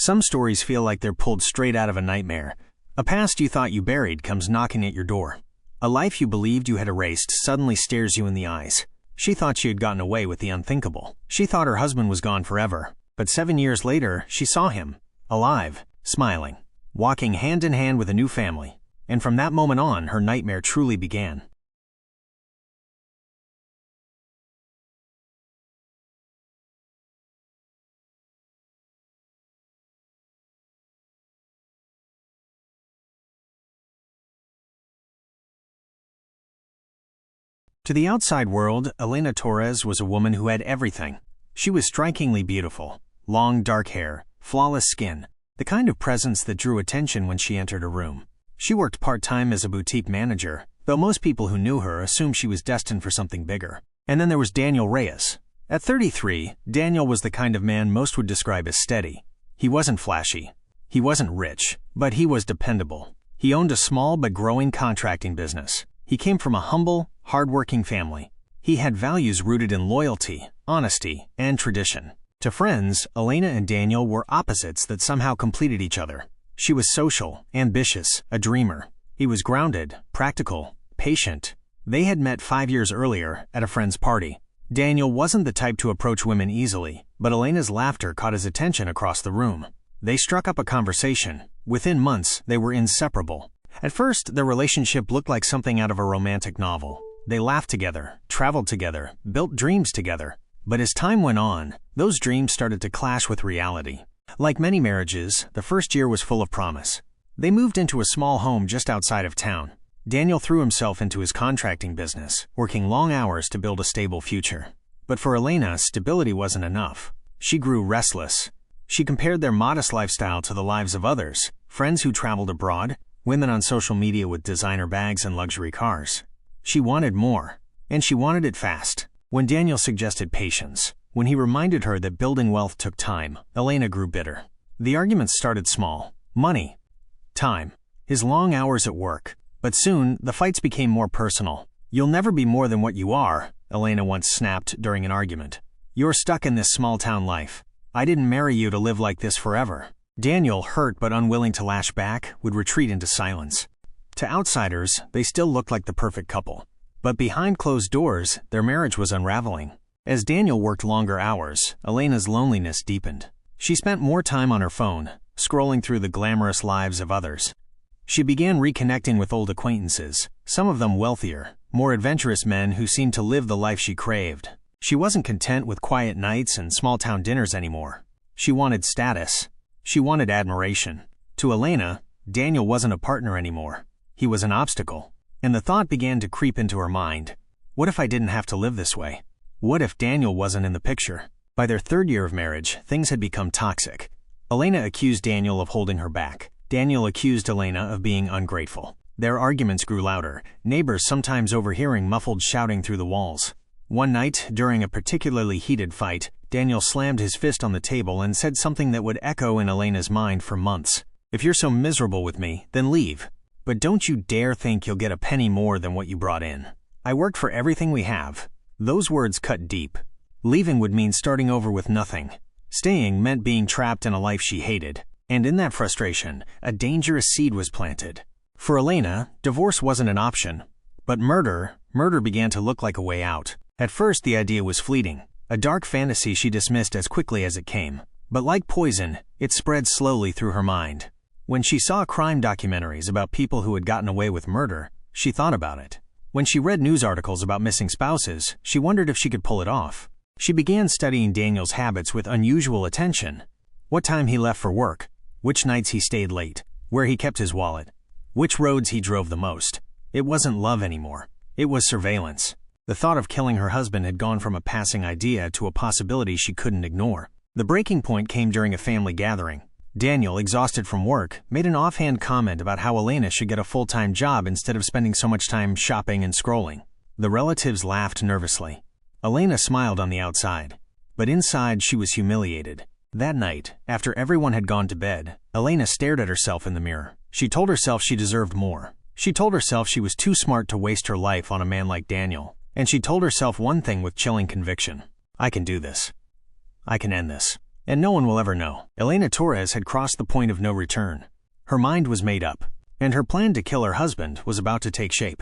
Some stories feel like they're pulled straight out of a nightmare. A past you thought you buried comes knocking at your door. A life you believed you had erased suddenly stares you in the eyes. She thought she had gotten away with the unthinkable. She thought her husband was gone forever. But 7 years later, she saw him, alive, smiling, walking hand in hand with a new family. And from that moment on, her nightmare truly began. To the outside world, Elena Torres was a woman who had everything. She was strikingly beautiful. Long, dark hair, flawless skin, the kind of presence that drew attention when she entered a room. She worked part-time as a boutique manager, though most people who knew her assumed she was destined for something bigger. And then there was Daniel Reyes. At 33, Daniel was the kind of man most would describe as steady. He wasn't flashy. He wasn't rich, but he was dependable. He owned a small but growing contracting business. He came from a humble, hard-working family. He had values rooted in loyalty, honesty, and tradition. To friends, Elena and Daniel were opposites that somehow completed each other. She was social, ambitious, a dreamer. He was grounded, practical, patient. They had met 5 years earlier at a friend's party. Daniel wasn't the type to approach women easily, but Elena's laughter caught his attention across the room. They struck up a conversation. Within months, they were inseparable. At first, their relationship looked like something out of a romantic novel. They laughed together, traveled together, built dreams together. But as time went on, those dreams started to clash with reality. Like many marriages, the first year was full of promise. They moved into a small home just outside of town. Daniel threw himself into his contracting business, working long hours to build a stable future. But for Elena, stability wasn't enough. She grew restless. She compared their modest lifestyle to the lives of others, friends who traveled abroad, women on social media with designer bags and luxury cars. She wanted more, and she wanted it fast. When Daniel suggested patience, when he reminded her that building wealth took time, Elena grew bitter. The arguments started small. Money. Time. His long hours at work. But soon, the fights became more personal. "You'll never be more than what you are," Elena once snapped during an argument. "You're stuck in this small-town life. I didn't marry you to live like this forever." Daniel, hurt but unwilling to lash back, would retreat into silence. To outsiders, they still looked like the perfect couple. But behind closed doors, their marriage was unraveling. As Daniel worked longer hours, Elena's loneliness deepened. She spent more time on her phone, scrolling through the glamorous lives of others. She began reconnecting with old acquaintances, some of them wealthier, more adventurous men who seemed to live the life she craved. She wasn't content with quiet nights and small-town dinners anymore. She wanted status. She wanted admiration. To Elena, Daniel wasn't a partner anymore. He was an obstacle. And the thought began to creep into her mind. What if I didn't have to live this way? What if Daniel wasn't in the picture? By their third year of marriage, things had become toxic. Elena accused Daniel of holding her back. Daniel accused Elena of being ungrateful. Their arguments grew louder, neighbors sometimes overhearing muffled shouting through the walls. One night, during a particularly heated fight, Daniel slammed his fist on the table and said something that would echo in Elena's mind for months. "If you're so miserable with me, then leave. But don't you dare think you'll get a penny more than what you brought in. I worked for everything we have." Those words cut deep. Leaving would mean starting over with nothing. Staying meant being trapped in a life she hated. And in that frustration, a dangerous seed was planted. For Elena, divorce wasn't an option. But murder began to look like a way out. At first, the idea was fleeting, a dark fantasy she dismissed as quickly as it came. But like poison, it spread slowly through her mind. When she saw crime documentaries about people who had gotten away with murder, she thought about it. When she read news articles about missing spouses, she wondered if she could pull it off. She began studying Daniel's habits with unusual attention. What time he left for work, which nights he stayed late, where he kept his wallet, which roads he drove the most. It wasn't love anymore. It was surveillance. The thought of killing her husband had gone from a passing idea to a possibility she couldn't ignore. The breaking point came during a family gathering. Daniel, exhausted from work, made an offhand comment about how Elena should get a full-time job instead of spending so much time shopping and scrolling. The relatives laughed nervously. Elena smiled on the outside, but inside she was humiliated. That night, after everyone had gone to bed, Elena stared at herself in the mirror. She told herself she deserved more. She told herself she was too smart to waste her life on a man like Daniel. And she told herself one thing with chilling conviction. I can do this. I can end this. and no one will ever know. Elena Torres had crossed the point of no return. Her mind was made up, and her plan to kill her husband was about to take shape.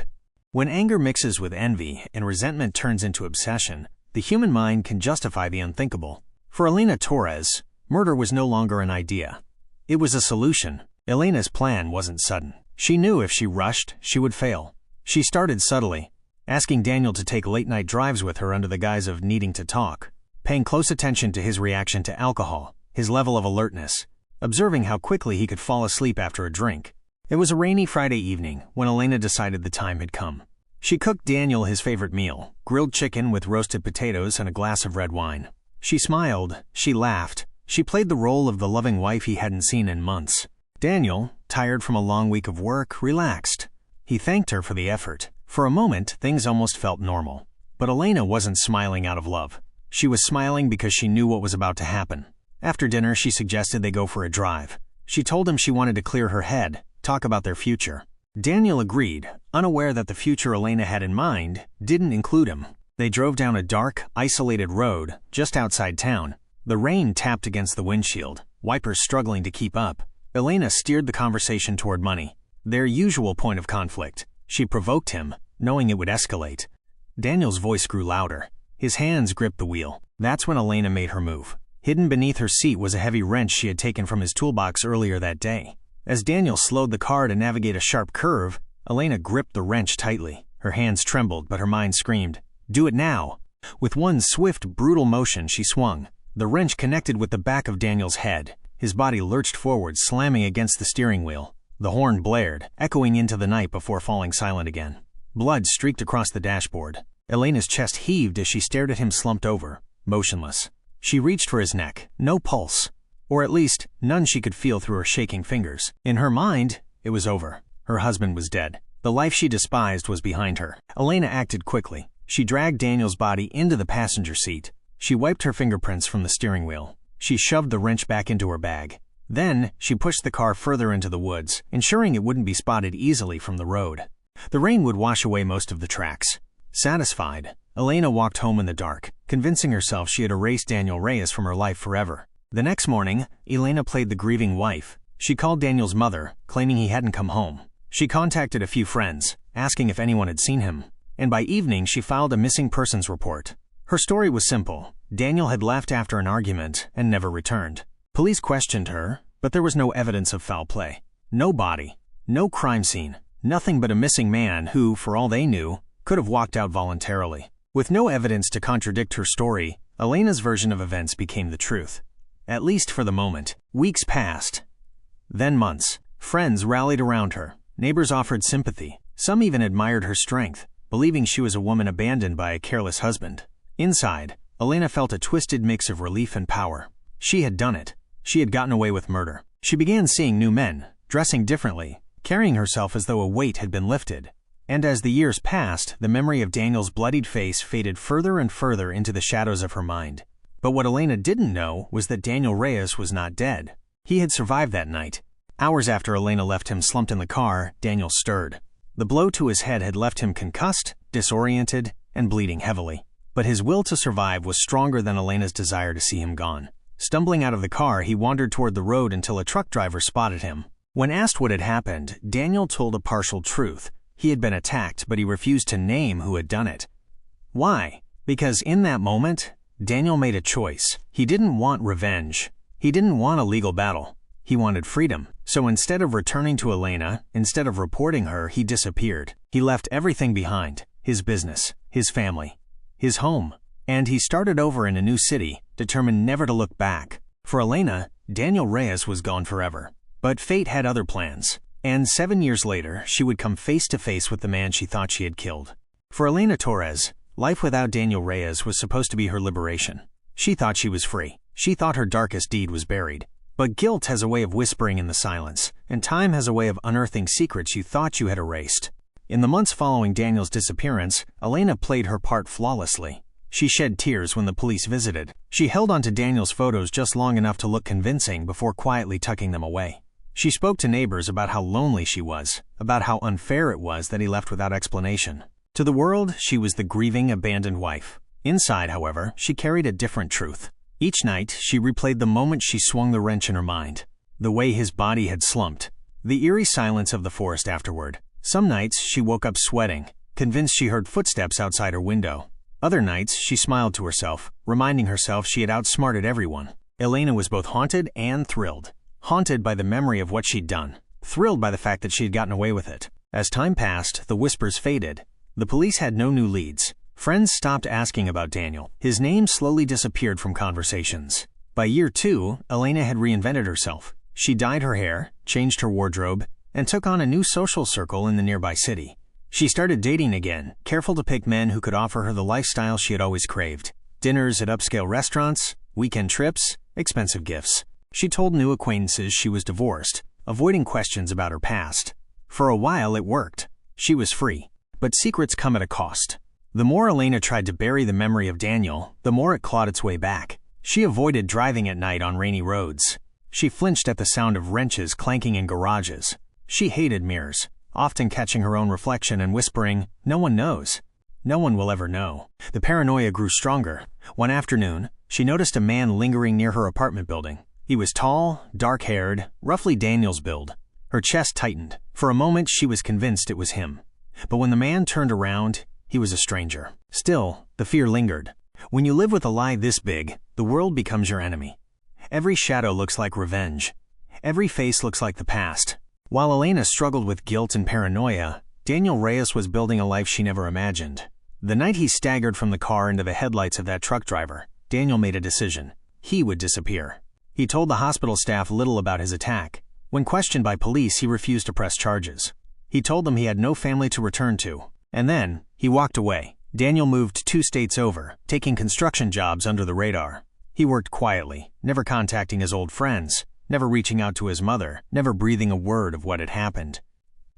When anger mixes with envy and resentment turns into obsession, the human mind can justify the unthinkable. For Elena Torres, murder was no longer an idea. It was a solution. Elena's plan wasn't sudden. She knew if she rushed, she would fail. She started subtly, asking Daniel to take late-night drives with her under the guise of needing to talk, paying close attention to his reaction to alcohol, his level of alertness, observing how quickly he could fall asleep after a drink. It was a rainy Friday evening when Elena decided the time had come. She cooked Daniel his favorite meal, grilled chicken with roasted potatoes and a glass of red wine. She smiled, she laughed, she played the role of the loving wife he hadn't seen in months. Daniel, tired from a long week of work, relaxed. He thanked her for the effort. For a moment, things almost felt normal. But Elena wasn't smiling out of love. She was smiling because she knew what was about to happen. After dinner, she suggested they go for a drive. She told him she wanted to clear her head, talk about their future. Daniel agreed, unaware that the future Elena had in mind didn't include him. They drove down a dark, isolated road just outside town. The rain tapped against the windshield, wipers struggling to keep up. Elena steered the conversation toward money, their usual point of conflict. She provoked him, knowing it would escalate. Daniel's voice grew louder. His hands gripped the wheel. That's when Elena made her move. Hidden beneath her seat was a heavy wrench she had taken from his toolbox earlier that day. As Daniel slowed the car to navigate a sharp curve, Elena gripped the wrench tightly. Her hands trembled, but her mind screamed, "Do it now!" With one swift, brutal motion, she swung. The wrench connected with the back of Daniel's head. His body lurched forward, slamming against the steering wheel. The horn blared, echoing into the night before falling silent again. Blood streaked across the dashboard. Elena's chest heaved as she stared at him slumped over, motionless. She reached for his neck. No pulse. Or at least, none she could feel through her shaking fingers. In her mind, it was over. Her husband was dead. The life she despised was behind her. Elena acted quickly. She dragged Daniel's body into the passenger seat. She wiped her fingerprints from the steering wheel. She shoved the wrench back into her bag. Then, she pushed the car further into the woods, ensuring it wouldn't be spotted easily from the road. The rain would wash away most of the tracks. Satisfied, Elena walked home in the dark, convincing herself she had erased Daniel Reyes from her life forever. The next morning, Elena played the grieving wife. She called Daniel's mother, claiming he hadn't come home. She contacted a few friends, asking if anyone had seen him. And by evening, she filed a missing persons report. Her story was simple. Daniel had left after an argument and never returned. Police questioned her, but there was no evidence of foul play. No body, no crime scene, nothing but a missing man who, for all they knew, could have walked out voluntarily. With no evidence to contradict her story, Elena's version of events became the truth. At least for the moment. Weeks passed. Then months. Friends rallied around her. Neighbors offered sympathy. Some even admired her strength, believing she was a woman abandoned by a careless husband. Inside, Elena felt a twisted mix of relief and power. She had done it. She had gotten away with murder. She began seeing new men, dressing differently, carrying herself as though a weight had been lifted. And as the years passed, the memory of Daniel's bloodied face faded further and further into the shadows of her mind. But what Elena didn't know was that Daniel Reyes was not dead. He had survived that night. Hours after Elena left him slumped in the car, Daniel stirred. The blow to his head had left him concussed, disoriented, and bleeding heavily. But his will to survive was stronger than Elena's desire to see him gone. Stumbling out of the car, he wandered toward the road until a truck driver spotted him. When asked what had happened, Daniel told a partial truth. He had been attacked, but he refused to name who had done it. Why? Because in that moment, Daniel made a choice. He didn't want revenge. He didn't want a legal battle. He wanted freedom. So instead of returning to Elena, instead of reporting her, he disappeared. He left everything behind. His business, his family, his home. And he started over in a new city, determined never to look back. For Elena, Daniel Reyes was gone forever. But fate had other plans. And 7 years later, she would come face to face with the man she thought she had killed. For Elena Torres, life without Daniel Reyes was supposed to be her liberation. She thought she was free. She thought her darkest deed was buried. But guilt has a way of whispering in the silence, and time has a way of unearthing secrets you thought you had erased. In the months following Daniel's disappearance, Elena played her part flawlessly. She shed tears when the police visited. She held onto Daniel's photos just long enough to look convincing before quietly tucking them away. She spoke to neighbors about how lonely she was, about how unfair it was that he left without explanation. To the world, she was the grieving, abandoned wife. Inside, however, she carried a different truth. Each night, she replayed the moment she swung the wrench in her mind, the way his body had slumped, the eerie silence of the forest afterward. Some nights, she woke up sweating, convinced she heard footsteps outside her window. Other nights, she smiled to herself, reminding herself she had outsmarted everyone. Elena was both haunted and thrilled. Haunted by the memory of what she'd done, thrilled by the fact that she had gotten away with it. As time passed, the whispers faded. The police had no new leads. Friends stopped asking about Daniel. His name slowly disappeared from conversations. By year 2, Elena had reinvented herself. She dyed her hair, changed her wardrobe, and took on a new social circle in the nearby city. She started dating again, careful to pick men who could offer her the lifestyle she had always craved. Dinners at upscale restaurants, weekend trips, expensive gifts. She told new acquaintances she was divorced, avoiding questions about her past. For a while it worked. She was free. But secrets come at a cost. The more Elena tried to bury the memory of Daniel, the more it clawed its way back. She avoided driving at night on rainy roads. She flinched at the sound of wrenches clanking in garages. She hated mirrors, often catching her own reflection and whispering, "No one knows. No one will ever know." The paranoia grew stronger. One afternoon, she noticed a man lingering near her apartment building. He was tall, dark-haired, roughly Daniel's build. Her chest tightened. For a moment, she was convinced it was him. But when the man turned around, he was a stranger. Still, the fear lingered. When you live with a lie this big, the world becomes your enemy. Every shadow looks like revenge. Every face looks like the past. While Elena struggled with guilt and paranoia, Daniel Reyes was building a life she never imagined. The night he staggered from the car into the headlights of that truck driver, Daniel made a decision. He would disappear. He told the hospital staff little about his attack. When questioned by police, he refused to press charges. He told them he had no family to return to. And then, he walked away. Daniel moved 2 states over, taking construction jobs under the radar. He worked quietly, never contacting his old friends, never reaching out to his mother, never breathing a word of what had happened.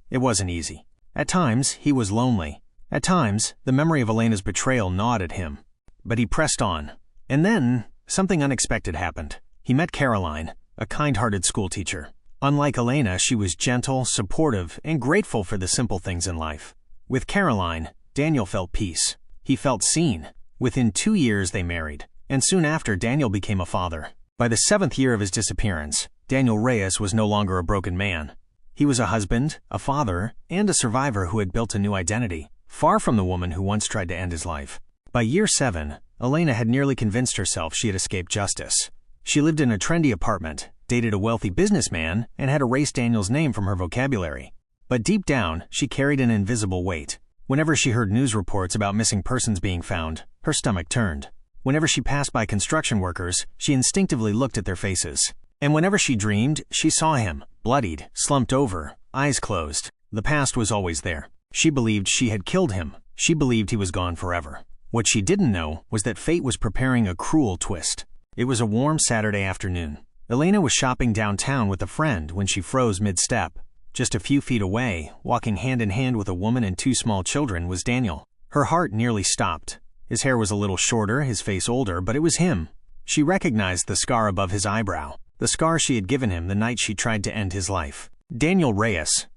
It wasn't easy. At times, he was lonely. At times, the memory of Elena's betrayal gnawed at him. But he pressed on. And then, something unexpected happened. He met Caroline, a kind-hearted schoolteacher. Unlike Elena, she was gentle, supportive, and grateful for the simple things in life. With Caroline, Daniel felt peace. He felt seen. Within 2 years, they married. And soon after, Daniel became a father. By the 7th year of his disappearance, Daniel Reyes was no longer a broken man. He was a husband, a father, and a survivor who had built a new identity, far from the woman who once tried to end his life. By year 7, Elena had nearly convinced herself she had escaped justice. She lived in a trendy apartment, dated a wealthy businessman, and had erased Daniel's name from her vocabulary. But deep down, she carried an invisible weight. Whenever she heard news reports about missing persons being found, her stomach turned. Whenever she passed by construction workers, she instinctively looked at their faces. And whenever she dreamed, she saw him, bloodied, slumped over, eyes closed. The past was always there. She believed she had killed him. She believed he was gone forever. What she didn't know was that fate was preparing a cruel twist. It was a warm Saturday afternoon. Elena was shopping downtown with a friend when she froze mid-step. Just a few feet away, walking hand in hand with a woman and 2 small children, was Daniel. Her heart nearly stopped. His hair was a little shorter, his face older, but it was him. She recognized the scar above his eyebrow, the scar she had given him the night she tried to end his life. Daniel Reyes.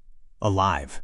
Alive.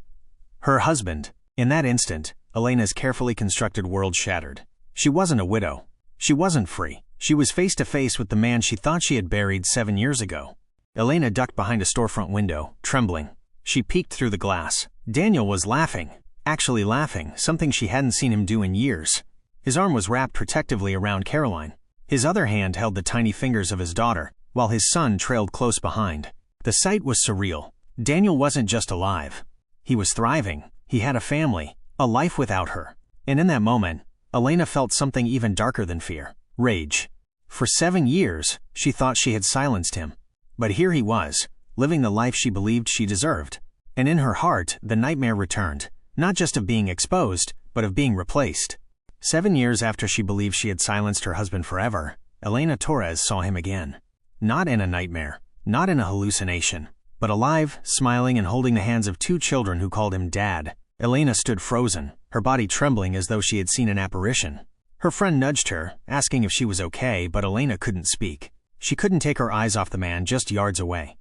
Her husband. In that instant, Elena's carefully constructed world shattered. She wasn't a widow. She wasn't free. She was face to face with the man she thought she had buried 7 years ago. Elena ducked behind a storefront window, trembling. She peeked through the glass. Daniel was laughing. Actually laughing, something she hadn't seen him do in years. His arm was wrapped protectively around Caroline. His other hand held the tiny fingers of his daughter, while his son trailed close behind. The sight was surreal. Daniel wasn't just alive. He was thriving. He had a family, a life without her. And in that moment, Elena felt something even darker than fear. Rage. For 7 years, she thought she had silenced him. But here he was, living the life she believed she deserved. And in her heart, the nightmare returned, not just of being exposed, but of being replaced. 7 years after she believed she had silenced her husband forever, Elena Torres saw him again. Not in a nightmare, not in a hallucination, but alive, smiling and holding the hands of 2 children who called him Dad. Elena stood frozen, her body trembling as though she had seen an apparition. Her friend nudged her, asking if she was okay, but Elena couldn't speak. She couldn't take her eyes off the man just yards away.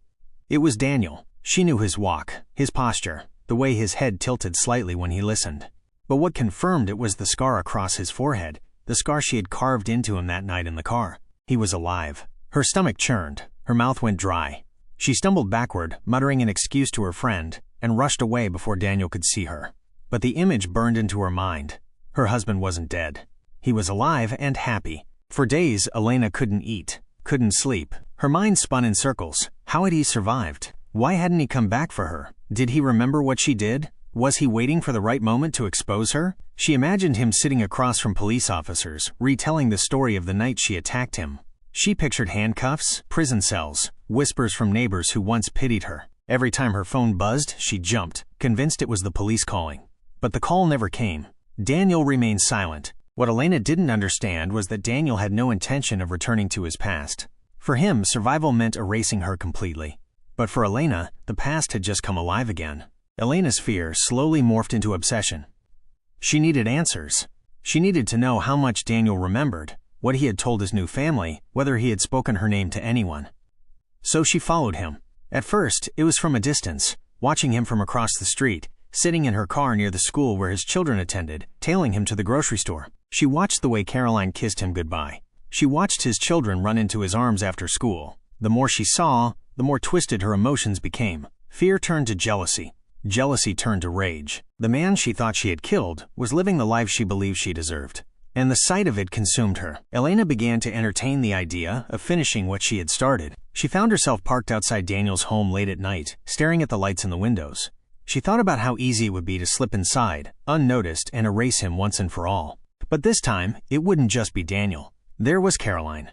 It was Daniel. She knew his walk, his posture, the way his head tilted slightly when he listened. But what confirmed it was the scar across his forehead, the scar she had carved into him that night in the car. He was alive. Her stomach churned. Her mouth went dry. She stumbled backward, muttering an excuse to her friend, and rushed away before Daniel could see her. But the image burned into her mind. Her husband wasn't dead. He was alive and happy. For days, Elena couldn't eat, couldn't sleep. Her mind spun in circles. How had he survived? Why hadn't he come back for her? Did he remember what she did? Was he waiting for the right moment to expose her? She imagined him sitting across from police officers, retelling the story of the night she attacked him. She pictured handcuffs, prison cells, whispers from neighbors who once pitied her. Every time her phone buzzed, she jumped, convinced it was the police calling. But the call never came. Daniel remained silent. What Elena didn't understand was that Daniel had no intention of returning to his past. For him, survival meant erasing her completely. But for Elena, the past had just come alive again. Elena's fear slowly morphed into obsession. She needed answers. She needed to know how much Daniel remembered, what he had told his new family, whether he had spoken her name to anyone. So she followed him. At first, it was from a distance, watching him from across the street, sitting in her car near the school where his children attended, tailing him to the grocery store. She watched the way Caroline kissed him goodbye. She watched his children run into his arms after school. The more she saw, the more twisted her emotions became. Fear turned to jealousy. Jealousy turned to rage. The man she thought she had killed was living the life she believed she deserved. And the sight of it consumed her. Elena began to entertain the idea of finishing what she had started. She found herself parked outside Daniel's home late at night, staring at the lights in the windows. She thought about how easy it would be to slip inside, unnoticed, and erase him once and for all. But this time, it wouldn't just be Daniel. There was Caroline.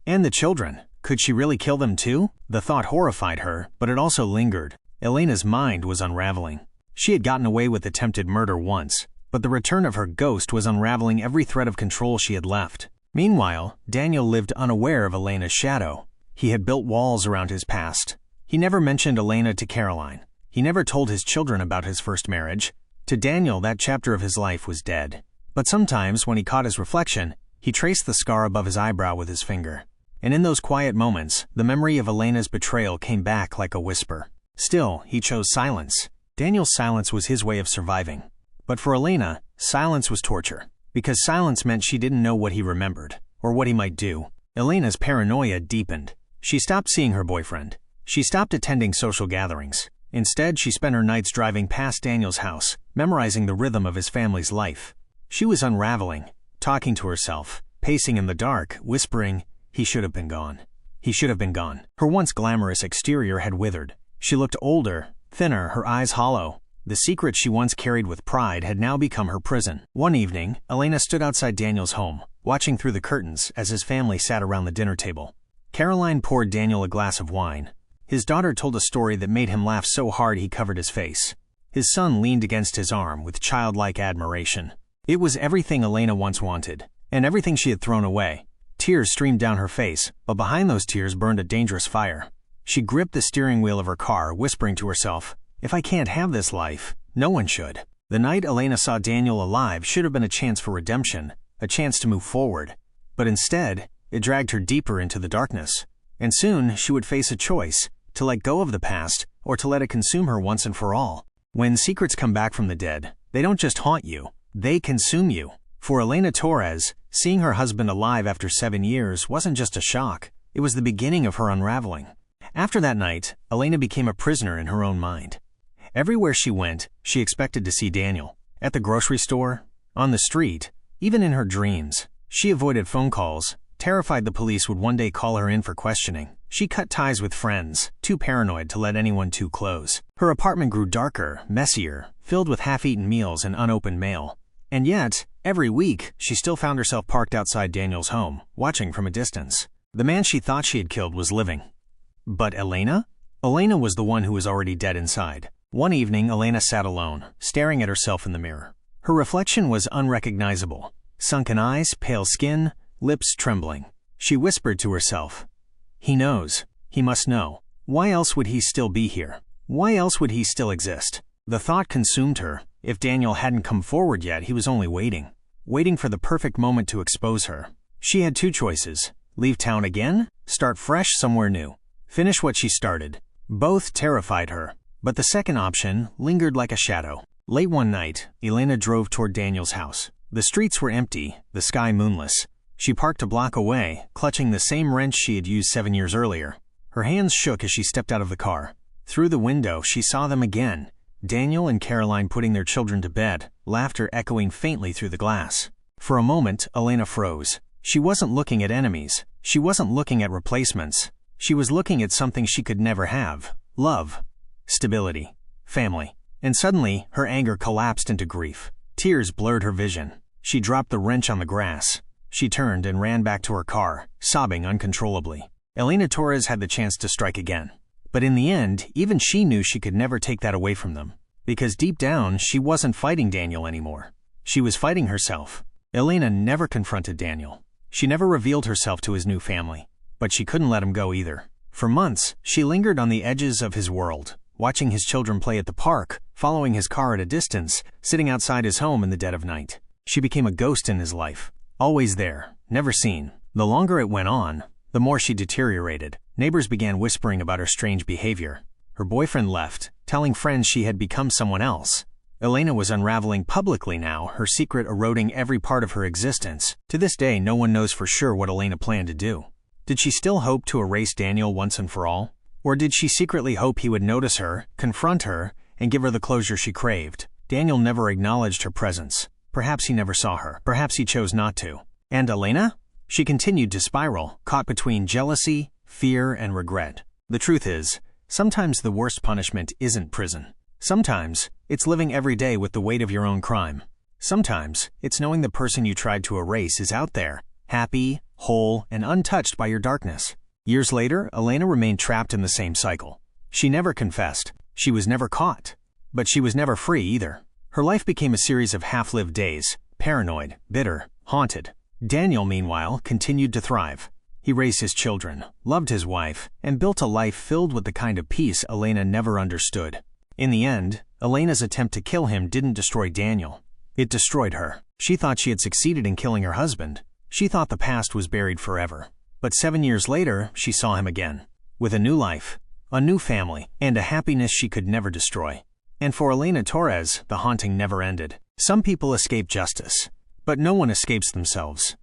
And the children. Could she really kill them too? The thought horrified her, but it also lingered. Elena's mind was unraveling. She had gotten away with attempted murder once, but the return of her ghost was unraveling every thread of control she had left. Meanwhile, Daniel lived unaware of Elena's shadow. He had built walls around his past. He never mentioned Elena to Caroline. He never told his children about his first marriage. To Daniel, that chapter of his life was dead. But sometimes, when he caught his reflection, he traced the scar above his eyebrow with his finger. And in those quiet moments, the memory of Elena's betrayal came back like a whisper. Still, he chose silence. Daniel's silence was his way of surviving. But for Elena, silence was torture. Because silence meant she didn't know what he remembered, or what he might do. Elena's paranoia deepened. She stopped seeing her boyfriend. She stopped attending social gatherings. Instead, she spent her nights driving past Daniel's house, memorizing the rhythm of his family's life. She was unraveling, talking to herself, pacing in the dark, whispering, "He should have been gone. He should have been gone." Her once glamorous exterior had withered. She looked older, thinner, her eyes hollow. The secret she once carried with pride had now become her prison. One evening, Elena stood outside Daniel's home, watching through the curtains as his family sat around the dinner table. Caroline poured Daniel a glass of wine. His daughter told a story that made him laugh so hard he covered his face. His son leaned against his arm with childlike admiration. It was everything Elena once wanted, and everything she had thrown away. Tears streamed down her face, but behind those tears burned a dangerous fire. She gripped the steering wheel of her car, whispering to herself, "If I can't have this life, no one should." The night Elena saw Daniel alive should have been a chance for redemption, a chance to move forward. But instead, it dragged her deeper into the darkness. And soon, she would face a choice, to let go of the past, or to let it consume her once and for all. When secrets come back from the dead, they don't just haunt you, they consume you. For Elena Torres, seeing her husband alive after 7 years wasn't just a shock, it was the beginning of her unraveling. After that night, Elena became a prisoner in her own mind. Everywhere she went, she expected to see Daniel. At the grocery store, on the street, even in her dreams. She avoided phone calls, terrified the police would one day call her in for questioning. She cut ties with friends, too paranoid to let anyone too close. Her apartment grew darker, messier, filled with half-eaten meals and unopened mail. And yet, every week, she still found herself parked outside Daniel's home, watching from a distance. The man she thought she had killed was living. But Elena? Elena was the one who was already dead inside. One evening, Elena sat alone, staring at herself in the mirror. Her reflection was unrecognizable. Sunken eyes, pale skin, lips trembling. She whispered to herself, "He knows. He must know. Why else would he still be here? Why else would he still exist?" The thought consumed her. If Daniel hadn't come forward yet, he was only waiting. Waiting for the perfect moment to expose her. She had two choices. Leave town again? Start fresh somewhere new. Finish what she started. Both terrified her. But the second option lingered like a shadow. Late one night, Elena drove toward Daniel's house. The streets were empty, the sky moonless. She parked a block away, clutching the same wrench she had used 7 years earlier. Her hands shook as she stepped out of the car. Through the window, she saw them again, Daniel and Caroline putting their children to bed, laughter echoing faintly through the glass. For a moment, Elena froze. She wasn't looking at enemies. She wasn't looking at replacements. She was looking at something she could never have: love, stability, family. And suddenly, her anger collapsed into grief. Tears blurred her vision. She dropped the wrench on the grass. She turned and ran back to her car, sobbing uncontrollably. Elena Torres had the chance to strike again. But in the end, even she knew she could never take that away from them. Because deep down, she wasn't fighting Daniel anymore. She was fighting herself. Elena never confronted Daniel. She never revealed herself to his new family. But she couldn't let him go either. For months, she lingered on the edges of his world, watching his children play at the park, following his car at a distance, sitting outside his home in the dead of night. She became a ghost in his life. Always there, never seen. The longer it went on, the more she deteriorated. Neighbors began whispering about her strange behavior. Her boyfriend left, telling friends she had become someone else. Elena was unraveling publicly now, her secret eroding every part of her existence. To this day, no one knows for sure what Elena planned to do. Did she still hope to erase Daniel once and for all? Or did she secretly hope he would notice her, confront her, and give her the closure she craved? Daniel never acknowledged her presence. Perhaps he never saw her. Perhaps he chose not to. And Elena? She continued to spiral, caught between jealousy, fear, and regret. The truth is, sometimes the worst punishment isn't prison. Sometimes, it's living every day with the weight of your own crime. Sometimes, it's knowing the person you tried to erase is out there, happy, whole, and untouched by your darkness. Years later, Elena remained trapped in the same cycle. She never confessed. She was never caught. But she was never free either. Her life became a series of half-lived days, paranoid, bitter, haunted. Daniel, meanwhile, continued to thrive. He raised his children, loved his wife, and built a life filled with the kind of peace Elena never understood. In the end, Elena's attempt to kill him didn't destroy Daniel. It destroyed her. She thought she had succeeded in killing her husband. She thought the past was buried forever. But 7 years later, she saw him again. With a new life, a new family, and a happiness she could never destroy. And for Elena Torres, the haunting never ended. Some people escape justice, but no one escapes themselves.